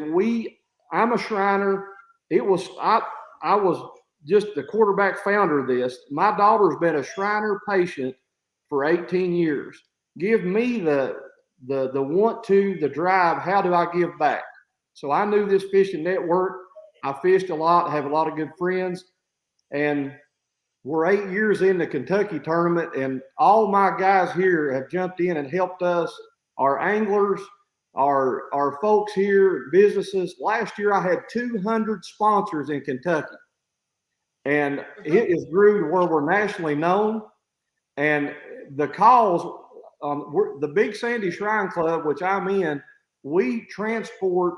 I'm a Shriner. I was just the quarterback founder of this. My daughter's been a Shriner patient for 18 years. Give me the the drive. How do I give back? So I knew this fishing network. I fished a lot, have a lot of good friends, and we're 8 years in the Kentucky tournament, and all my guys here have jumped in and helped us. Our anglers, our folks here, businesses. Last year I had 200 sponsors in Kentucky, and it has grew to where we're nationally known. And the calls, the Big Sandy Shrine Club, which I'm in, we transport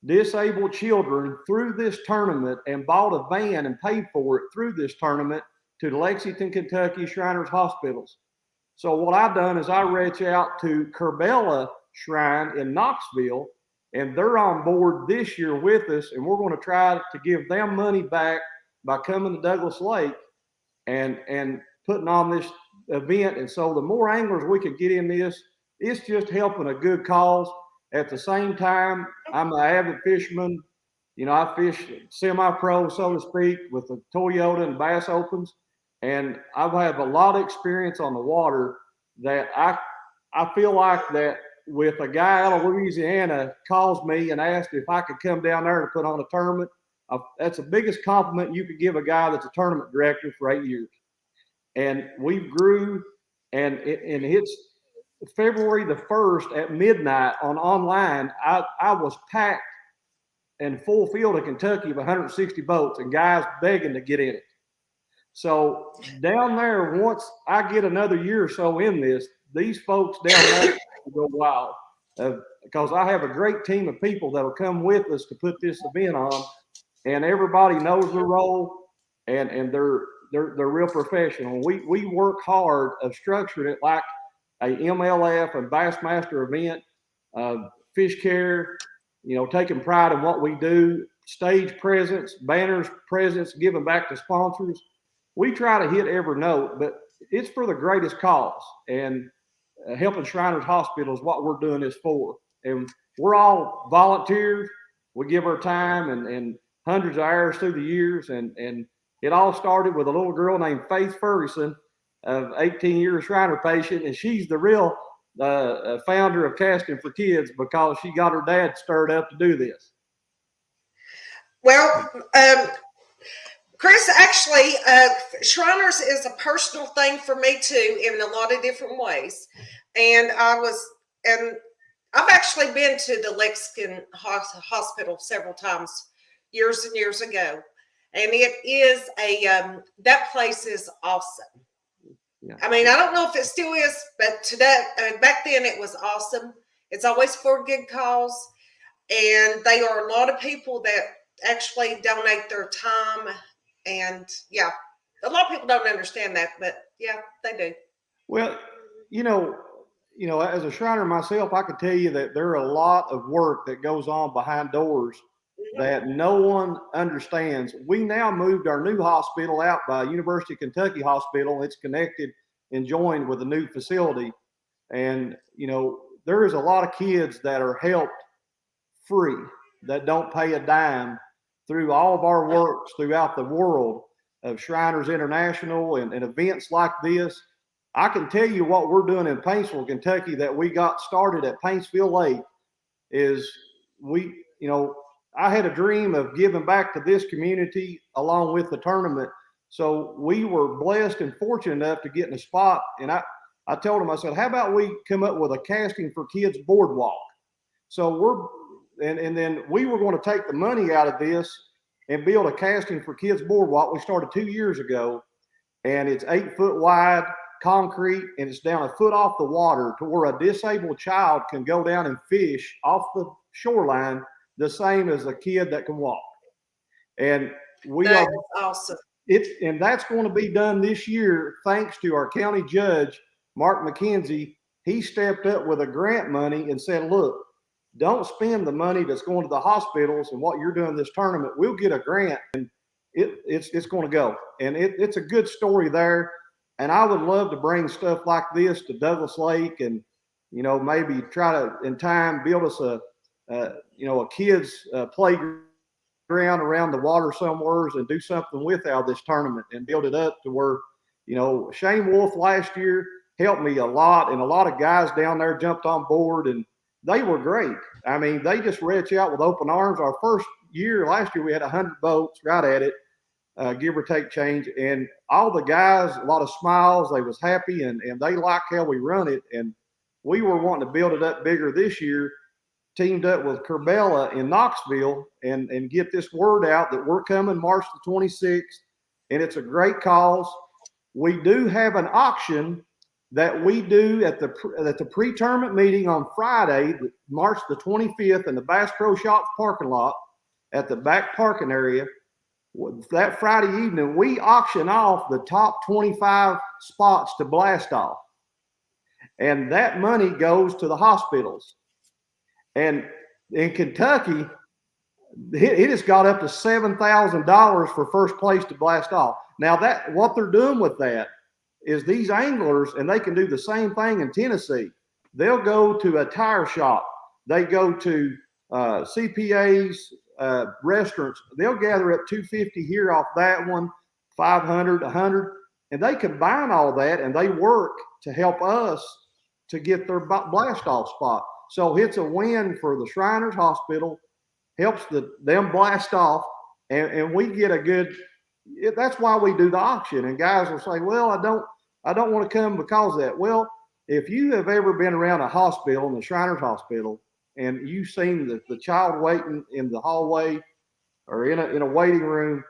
disabled children through this tournament and bought a van and paid for it through this tournament to the Lexington, Kentucky Shriners Hospitals. So what I've done is I reach out to Kerbella Shrine in Knoxville, and they're on board this year with us, and we're going to try to give them money back by coming to Douglas Lake and putting on this event. And so the more anglers we can get in this, it's just helping a good cause. At the same time, I'm an avid fisherman. You know, I fish semi-pro, so to speak, with the Toyota and Bass Opens. And I have a lot of experience on the water that I feel like that with a guy out of Louisiana calls me and asks if I could come down there to put on a tournament. That's the biggest compliment you could give a guy that's a tournament director for 8 years. And we've grew, and it's February the 1st at midnight online. I was packed and full field of Kentucky of 160 boats and guys begging to get in it. So down there, once I get another year or so in this, these folks down there will go wild, because I have a great team of people that will come with us to put this event on, and everybody knows their role, and they're real professional. We work hard of structuring it like a MLF and Bassmaster event, fish care, you know, taking pride in what we do, stage presence, banners presence, giving back to sponsors. We try to hit every note, but it's for the greatest cause, and helping Shriners Hospital is what we're doing this for. And we're all volunteers. We give our time and hundreds of hours through the years. And it all started with a little girl named Faith Ferguson, of 18 years Shriner patient. And she's the real founder of Casting for Kids, because she got her dad stirred up to do this. Well, Chris, actually, Shriners is a personal thing for me too, in a lot of different ways. And I've actually been to the Lexington Hospital several times, years and years ago. And it is that place is awesome. Yeah. I mean, I don't know if it still is, but back then it was awesome. It's always for a good cause. And they are a lot of people that actually donate their time. And yeah, a lot of people don't understand that, but yeah, they do. Well, you know, as a Shriner myself, I can tell you that there are a lot of work that goes on behind doors that no one understands. We now moved our new hospital out by University of Kentucky Hospital. It's connected and joined with a new facility. And, you know, there is a lot of kids that are helped free, that don't pay a dime, through all of our works throughout the world of Shriners International and events like this. I can tell you what we're doing in Paintsville, Kentucky, that we got started at Paintsville Lake is I had a dream of giving back to this community along with the tournament. So we were blessed and fortunate enough to get in a spot. And I told him, I said, how about we come up with a casting for kids boardwalk? So and then we were going to take the money out of this and build a casting for kids boardwalk. We started 2 years ago, and it's 8 foot wide, concrete, and it's down a foot off the water to where a disabled child can go down and fish off the shoreline the same as a kid that can walk. And That's awesome. And that's going to be done this year thanks to our county judge, Mark McKenzie. He stepped up with a grant money and said, look, don't spend the money that's going to the hospitals and what you're doing this tournament. We'll get a grant, and it's going to go. And it's a good story there. And I would love to bring stuff like this to Douglas Lake, and maybe try to in time build us a kids playground around the water somewhere and do something with out of this tournament and build it up to where Shane Wolf last year helped me a lot, and a lot of guys down there jumped on board, and they were great. I mean, they just reached out with open arms. Our first year, last year, we had 100 boats right at it, give or take change. And all the guys, a lot of smiles. They was happy, and they liked how we run it. And we were wanting to build it up bigger this year, teamed up with Corbella in Knoxville and get this word out that we're coming March the 26th. And it's a great cause. We do have an auction that we do at the pre-tournament meeting on Friday, March the 25th, in the Bass Pro Shops parking lot at the back parking area. That Friday evening, we auction off the top 25 spots to blast off. And that money goes to the hospitals. And in Kentucky, it has got up to $7,000 for first place to blast off. Now, what they're doing with that is these anglers, and they can do the same thing in Tennessee. They'll go to a tire shop. They go to CPAs, restaurants. They'll gather up $250 here off that one, $500, $100, and they combine all that, and they work to help us to get their blast off spot. So it's a win for the Shriners Hospital, helps them blast off, and we get a good. That's why we do the auction. And guys will say, well, I don't want to come because of that. Well, if you have ever been around a hospital, in the Shriners Hospital, and you've seen the child waiting in the hallway or in a waiting room,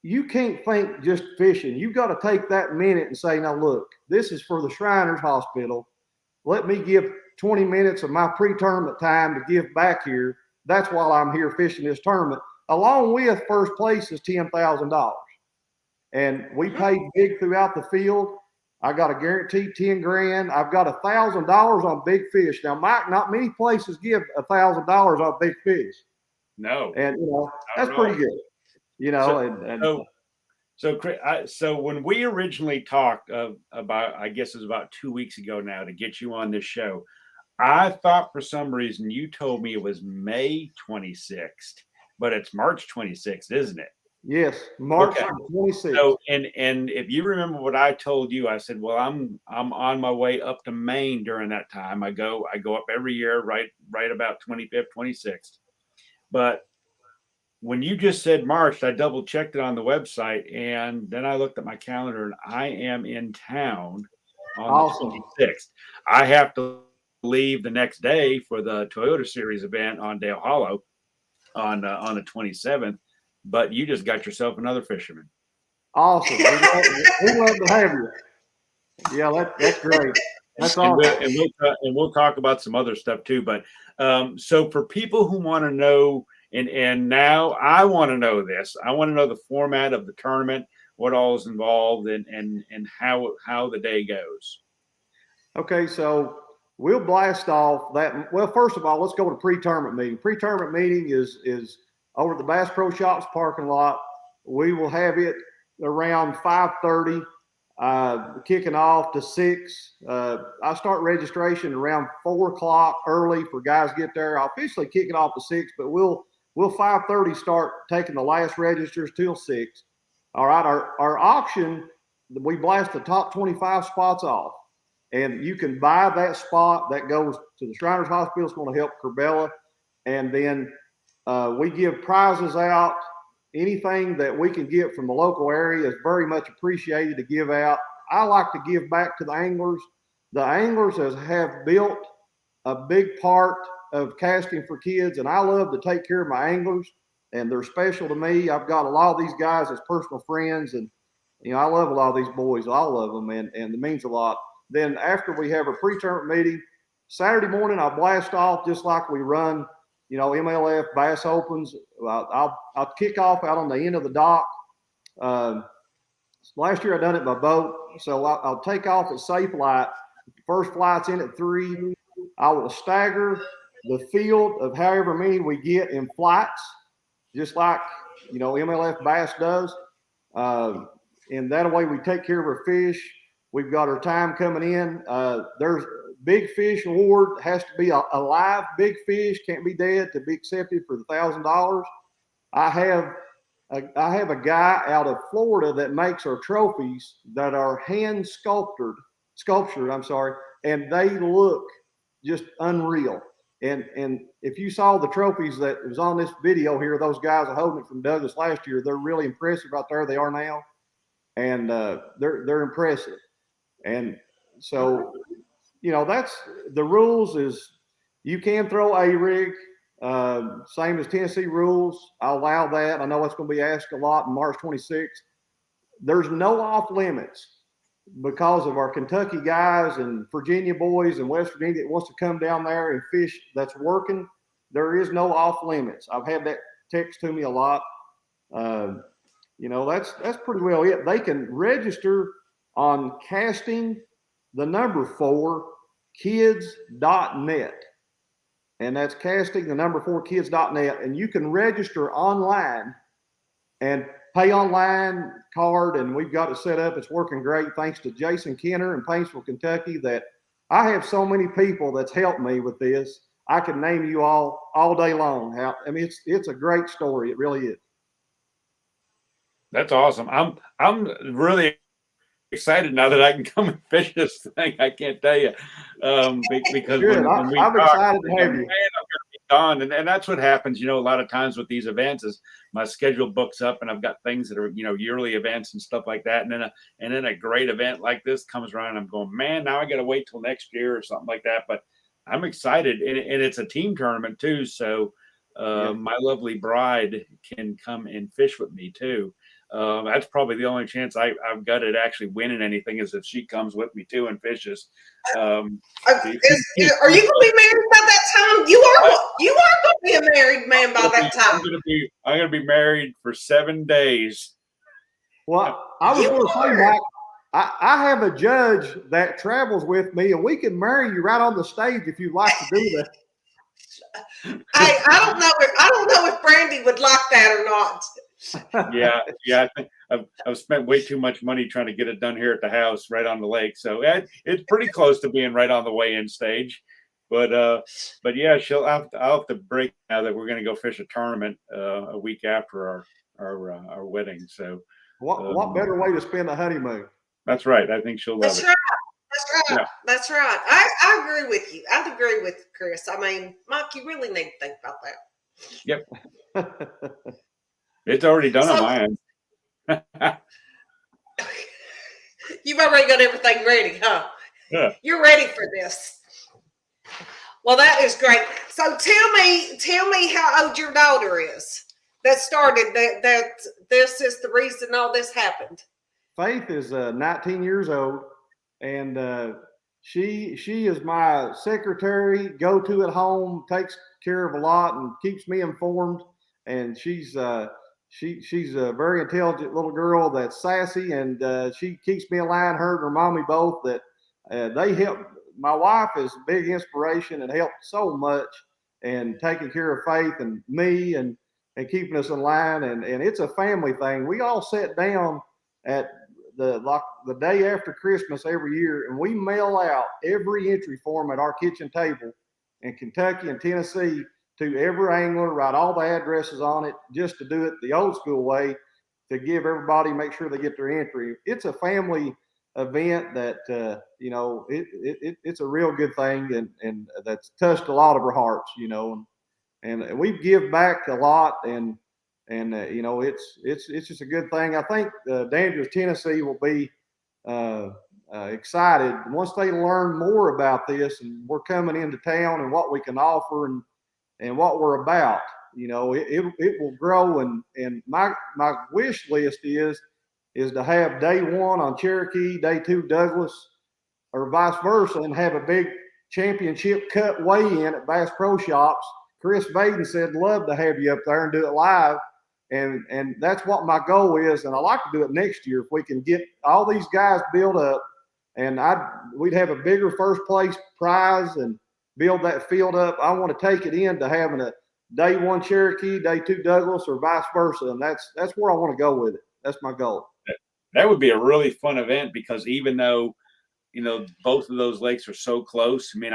you can't think just fishing. You've got to take that minute and say, now look, this is for the Shriners Hospital. Let me give 20 minutes of my pre-tournament time to give back here. That's why I'm here fishing this tournament. Along with first place is $10,000. And we paid big throughout the field. I got a guaranteed 10 grand. I've got $1,000 on big fish. Now, Mike, not many places give $1,000 on big fish. No. And, that's pretty good, So when we originally talked about, I guess it was about 2 weeks ago now, to get you on this show, I thought for some reason you told me it was May 26th, but it's March 26th, isn't it? Yes, March 26th. So, and if you remember what I told you, I said, well, I'm on my way up to Maine during that time. I go up every year, right about 25th, 26th. But when you just said March, I double checked it on the website, and then I looked at my calendar, and I am in town on the 26th. I have to leave the next day for the Toyota Series event on Dale Hollow on the 27th. But you just got yourself another fisherman. Awesome. We love to have you. Yeah, that's great. That's awesome. And we'll talk about some other stuff too. But so for people who want to know, and now I want to know this. I want to know the format of the tournament, what all is involved, and how the day goes. Okay, so we'll blast off that. Well, first of all, let's go to pre-tournament meeting. Pre-tournament meeting is over at the Bass Pro Shops parking lot. We will have it around 5:30, kicking off to 6. I start registration around 4 o'clock early for guys to get there. I'll officially kick it off to 6, but we'll 5:30 start taking the last registers till 6. All right, our auction, we blast the top 25 spots off, and you can buy that spot. That goes to the Shriners Hospital. It's going to help Corbella, and then we give prizes out anything that we can get from the local area is very much appreciated to give out. I like to give back to the anglers. The anglers have built a big part of casting for kids, and I love to take care of my anglers, and they're special to me. I've got a lot of these guys as personal friends, and I love a lot of these boys, all of them, and it means a lot. Then after we have a pre-tournament meeting, Saturday morning I'll blast off just like we run, MLF Bass Opens. I'll kick off out on the end of the dock. Last year I done it by boat, so I'll take off at Safe Light. First flight's in at 3. I will stagger the field of however many we get in flights, just like MLF Bass does. And that way we take care of our fish. We've got our time coming in. There's big fish award, has to be a live big fish, can't be dead to be accepted for the $1,000. I have a guy out of Florida that makes our trophies that are hand sculptured, and they look just unreal. And if you saw the trophies that was on this video here, those guys are holding it from Douglas last year. They're really impressive out there. They are now, and they're impressive. And so, that's the rules. Is you can throw a rig, same as Tennessee rules. I'll allow that. I know it's going to be asked a lot on March 26th. There's no off limits because of our Kentucky guys and Virginia boys and West Virginia that wants to come down there and fish that's working. There is no off limits. I've had that text to me a lot. That's pretty well it. They can register on casting the number 4 kids.net. And that's casting the number 4 kids.net. And you can register online and pay online card, and we've got it set up. It's working great. Thanks to Jason Kenner in Paintsville, Kentucky, that I have so many people that's helped me with this. I can name you all day long. I mean, it's a great story. It really is. That's awesome. I'm really excited now that I can come and fish this thing. I can't tell you, because Good. when we I'm talk, excited to have you. Man, I'm gonna be gone, and that's what happens. A lot of times with these events is my schedule books up, and I've got things that are yearly events and stuff like that, and then a great event like this comes around, and I'm going, man, now I got to wait till next year or something like that. But I'm excited, and it's a team tournament too, so my lovely bride can come and fish with me too. That's probably the only chance I've got at actually winning anything is if she comes with me too and fishes. Are you going to be married by that time? You are going to be a married man by that time. I'm going to be married for 7 days. Well, I was going to say, Mike, I have a judge that travels with me, and we can marry you right on the stage if you'd like to do that. I don't know if Brandy would like that or not. Yeah. I think I've spent way too much money trying to get it done here at the house, right on the lake. So it's pretty close to being right on the weigh-in stage. But yeah, I'll have to break now that we're going to go fish a tournament a week after our wedding. So what better way to spend a honeymoon? That's right. I think she'll love it. Right. That's right. I agree with you. I'd agree with Chris. I mean, Mike, you really need to think about that. Yep. It's already done on my end. You've already got everything ready, huh? Yeah. You're ready for this. Well, that is great. So tell me how old your daughter is. That started that this is the reason all this happened. Faith is 19 years old, and she is my secretary, go-to at home, takes care of a lot and keeps me informed. And she's a very intelligent little girl that's sassy, and she keeps me in line, her and her mommy both, that they help. My wife is a big inspiration and helped so much and taking care of Faith and me and keeping us in line. And it's a family thing. We all sat down at the day after Christmas every year, and we mail out every entry form at our kitchen table in Kentucky and Tennessee to every angler, write all the addresses on it, just to do it the old school way, to give everybody, make sure they get their entry. It's a family event that, it's a real good thing, and that's touched a lot of our hearts, and we give back a lot, and And you know, it's just a good thing. I think Dandridge, Tennessee will be excited once they learn more about this, and we're coming into town and what we can offer and what we're about. You know, it will grow, and my wish list is to have day one on Cherokee, day two Douglas, or vice versa, and have a big championship cut weigh-in at Bass Pro Shops. Chris Vaden said, love to have you up there and do it live. And that's what my goal is. And I like to do it next year if we can get all these guys built up, and we'd have a bigger first place prize and build that field up. I want to take it into having a day one Cherokee, day two Douglas, or vice versa. And that's where I want to go with it. That's my goal. That would be a really fun event, because even though, you know, both of those lakes are so close. I mean,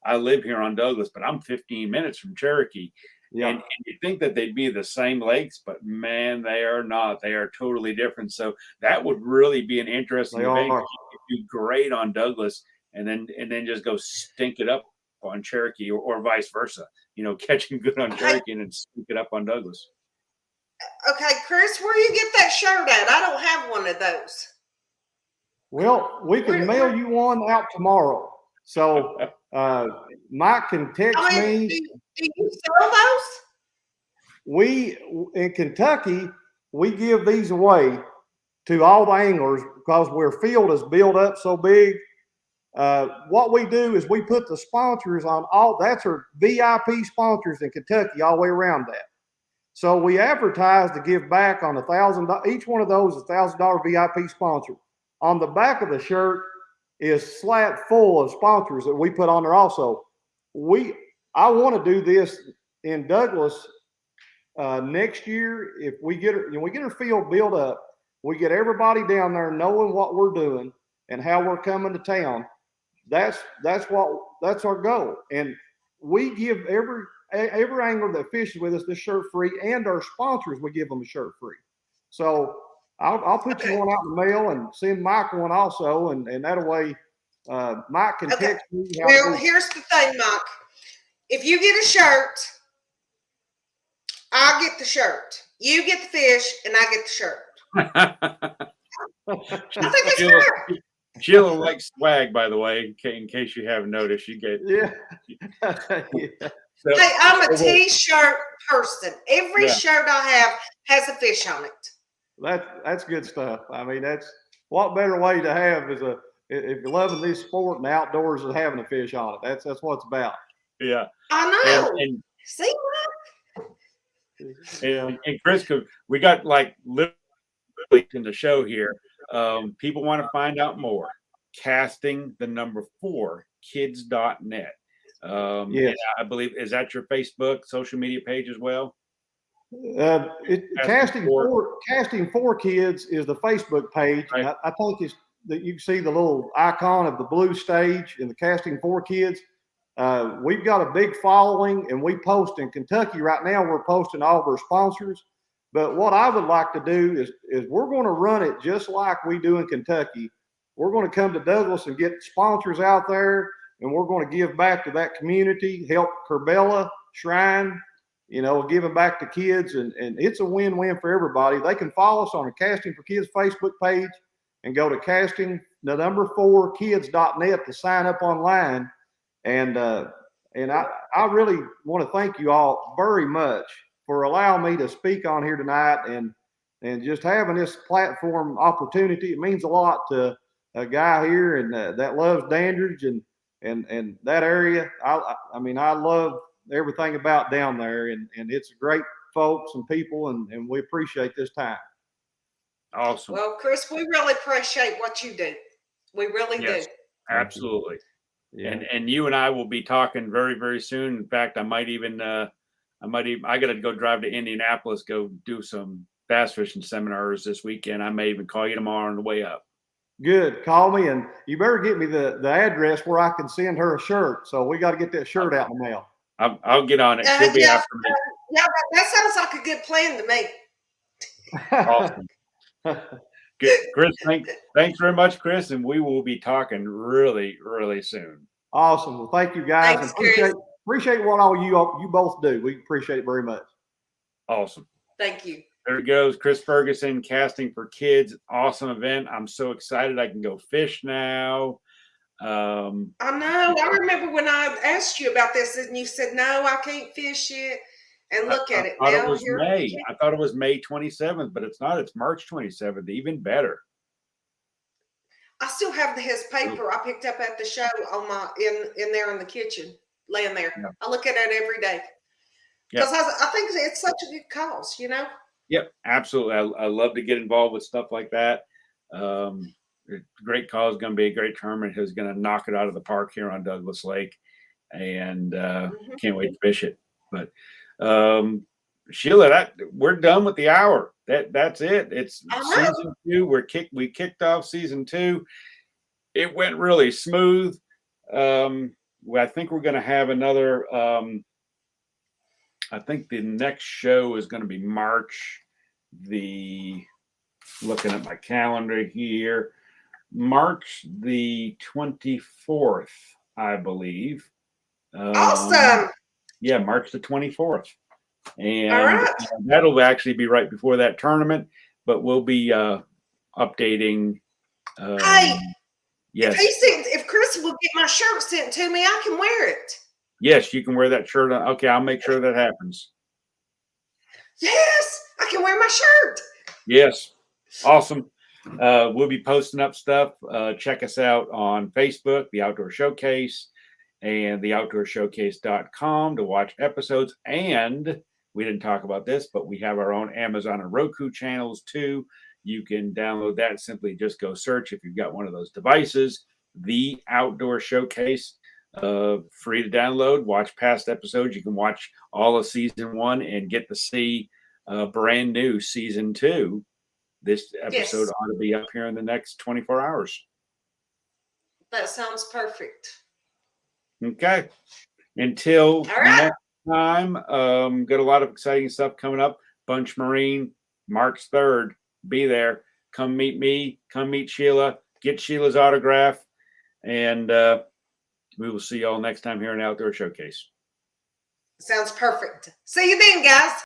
I live here on Douglas, but I'm 15 minutes from Cherokee. Yeah. And you think that they'd be the same lakes, but man, they are not. They are totally different. So that would really be an interesting event. You do great on Douglas, and then just go stink it up on Cherokee, or vice versa. You know, catching good on Cherokee and then stink it up on Douglas. Okay, Chris, where you get that shirt at? I don't have one of those. Well, we can mail you one out tomorrow. So Mike can text me. Do you sell those? We, in Kentucky, we give these away to all the anglers because our field is built up so big. What we do is we put the sponsors on that's our VIP sponsors in Kentucky all the way around that. So we advertise to give back on $1,000. Each one of those is $1,000 VIP sponsor. On the back of the shirt is slat full of sponsors that we put on there also. I want to do this in Douglas next year. If we get our field built up, we get everybody down there knowing what we're doing and how we're coming to town. That's our goal. And we give every angler that fishes with us this shirt free, and our sponsors, we give them a shirt free. So I'll put you one out in the mail and send Mike one also, and that way Mike can text me. Well, here's the thing, Mike. If you get a shirt, I'll get the shirt. You get the fish, and I get the shirt. I think it's fair. Sheila likes swag, by the way, in case you haven't noticed. You get So, hey, I'm a T-shirt person. Every shirt I have has a fish on it. That's good stuff. I mean, that's what better way to have is if you're loving this sport and the outdoors is having a fish on it. That's what it's about. Yeah, I know. And see what? And Chris, we got like literally in the show here. People want to find out more. Casting the number 4 kids.net. Yes. I believe, is that your Facebook social media page as well? Casting for Kids is the Facebook page. Right. I think it's that you can see the little icon of the blue stage in the Casting for Kids. We've got a big following, and we post in Kentucky right now. We're posting all of our sponsors. But what I would like to do is we're going to run it just like we do in Kentucky. We're going to come to Douglas and get sponsors out there, and we're going to give back to that community, help Kerbella Shrine, you know, giving back to kids, and it's a win-win for everybody. They can follow us on the Casting for Kids Facebook page and go to casting4kids.net to sign up online. And I really want to thank you all very much for allowing me to speak on here tonight and just having this platform opportunity. It means a lot to a guy here and that loves Dandridge and that area. I mean, I love everything about down there, and it's great folks and people, and we appreciate this time. Awesome. Well, Chris, we really appreciate what you do. We really do. Absolutely. Yeah. And you and I will be talking very, very soon. In fact, I got to go drive to Indianapolis, go do some bass fishing seminars this weekend. I may even call you tomorrow on the way up. Good. Call me, and you better get me the address where I can send her a shirt. So we got to get that shirt out in the mail. I'll get on it. She'll be after me. Yeah, that sounds like a good plan to me. Awesome. Good, Chris. Thanks very much, Chris, and we will be talking really, really soon. Awesome. Well, thank you guys. Thanks, appreciate what all you both do. We appreciate it very much. Awesome. Thank you. There it goes. Chris Ferguson, casting for kids. Awesome event. I'm so excited. I can go fish now. I know. I remember when I asked you about this and you said, no, I can't fish it. And look at it I thought now. it was May. I thought it was May 27th, but it's not. It's March 27th. Even better. I still have his paper I picked up at the show on my in there in the kitchen, laying there. Yeah. I look at it every day because I think it's such a good cause, you know. Yep, absolutely. I love to get involved with stuff like that. Great cause, going to be a great tournament. Who's going to knock it out of the park here on Douglas Lake, and can't wait to fish it. But Sheila, we're done with the hour. That's it. It's season 2. We kicked off season 2. It went really smooth. I think we're going to have another. I think the next show is going to be March. Looking at my calendar here, March the 24th, I believe. Awesome. Yeah, March the 24th. And all right. That'll actually be right before that tournament, but we'll be updating. Hey, yes. If Chris will get my shirt sent to me, I can wear it. Yes, you can wear that shirt. Okay, I'll make sure that happens. Yes, I can wear my shirt. Yes, awesome. We'll be posting up stuff. Check us out on Facebook, The Outdoor Showcase, and theoutdoorshowcase.com to watch episodes. And we didn't talk about this, but we have our own Amazon and Roku channels too. You can download that. Simply just go search if you've got one of those devices, The Outdoor Showcase. Free to download, watch past episodes. You can watch all of season 1 and get to see brand new season 2. This episode ought to be up here in the next 24 hours. That sounds perfect. Okay. Until next time, got a lot of exciting stuff coming up. Bunch Marine, March 3rd. Be there. Come meet me. Come meet Sheila. Get Sheila's autograph. And we will see you all next time here in Outdoor Showcase. Sounds perfect. See you then, guys.